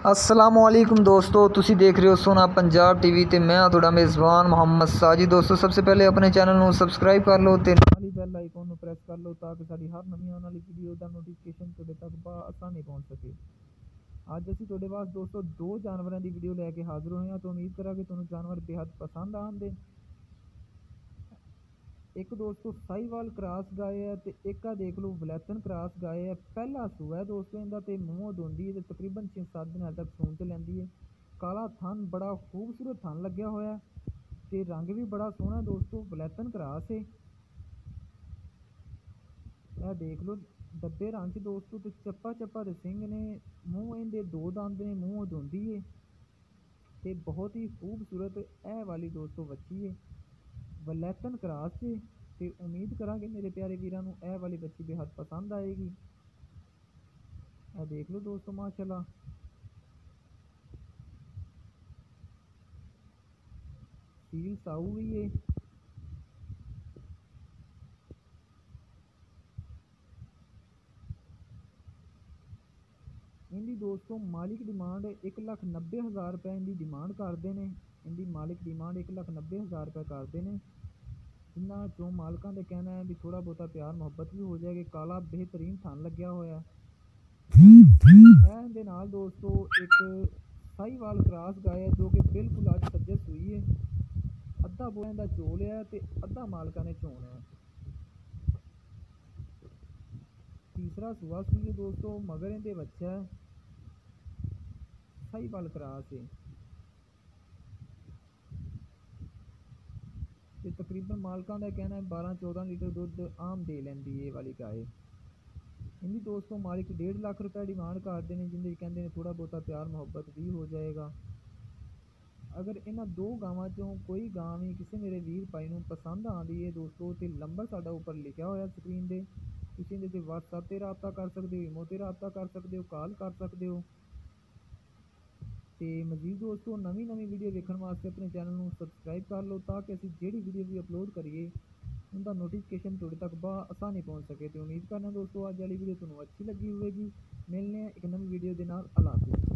असलामुअलैकुम दोस्तों, तुसी देख रहे हो सोना पंजाब टीवी ते मैं थोड़ा मेज़बान मोहम्मद साजिद। दोस्तों सबसे पहले अपने चैनल को सब्सक्राइब कर लो ते नाल ही बेल आइकन को प्रेस कर लो ताकि साडी हर नवी आने वाली वीडियो का नोटिफिकेशन तुहाडे तक आसानी पहुँच सके। अज असीं तुहाडे वास्ते दोस्तों दो जानवरों की वीडियो लैके हाजिर होए हैं। तो उम्मीद करा कि तुहानूं जानवर बेहद पसंद आउणगे। एक दोस्तों साहिवाल क्रॉस गाय है तो एक आ देख लो वलैथन क्रॉस गाय है। पहला सूआ है दोस्तों इनका तो मूँह धोंदी है तो तकरीबन 6-7 दिन हाल तक सून च लैंदी है। काला थन बड़ा खूबसूरत थन लग्या होया ते रंग भी बड़ा सोहना दोस्तों, वलैथन क्रॉस है। यह देख लो डब्बे रंग च दोस्तों तो चप्पा चप्पा दे सिंह ने, मूँह इनके दो दंद ने, मूँह धोंदी है ते बहुत ही खूबसूरत ए वाली दोस्तों बच्ची है वलैथन क्रॉस से। ते उम्मीद करा कि मेरे प्यारे वीरां नूं ए वाली बच्ची बेहद पसंद आएगी। देख लो दोस्तों माशाल्लाह सील साऊ भी है। इनकी दोस्तों मालिक डिमांड 1,90,000 रुपये इनकी डिमांड करते हैं। इनकी मालिक डिमांड 1,90,000 रुपये करते हैं। इन्होंने चों मालकों का कहना है भी थोड़ा बहुता प्यार मुहब्बत भी हो जाएगी। काला बेहतरीन थन लग्या होया इहदे नाल दोस्तों एक साहिवाल क्रॉस गाय है जो कि बिल्कुल अज सज्जे सूई है। अद्धा बोया का चोल है तो अद्धा मालका ने चोन है। तीसरा सूआ सूई है दोस्तों, मगर इनके बच्चा है साहिवाल क्रॉस है तो तकरीबन मालकों का कहना है 12-14 लीटर दुध आम दे लैंदी है वाली गाय। इनकी दोस्तों मालिक 1.5 लाख रुपये डिमांड करते हैं, जिंदे कहते हैं थोड़ा बहुता प्यार मुहब्बत भी हो जाएगा। अगर इन्होंने दो गावां चों कोई गां भी किसी मेरे वीर भाई नूं पसंद आती है दोस्तों तो नंबर साडा उपर लिखा होया स्क्रीन पर, तुसीं इहदे ते व्हाट्सएप पर रबता कर सकते हो, ईमो पर रबता कर सकते हो, कॉल कर सकते हो। तो मजीद दोस्तों नवी वीडियो देखने वास्ते अपने चैनल को सबसक्राइब कर लो ताकि असीं जिहड़ी वीडियो भी अपलोड करिए उनका नोटिफिकेशन तुहाडे तक आसानी पहुँच सके। तो उम्मीद करना दोस्तों अज वाली वीडियो तुहानूं अच्छी लगी होगी। मिलने एक नवी वीडियो के नाल। अल्लाह हाफिज़।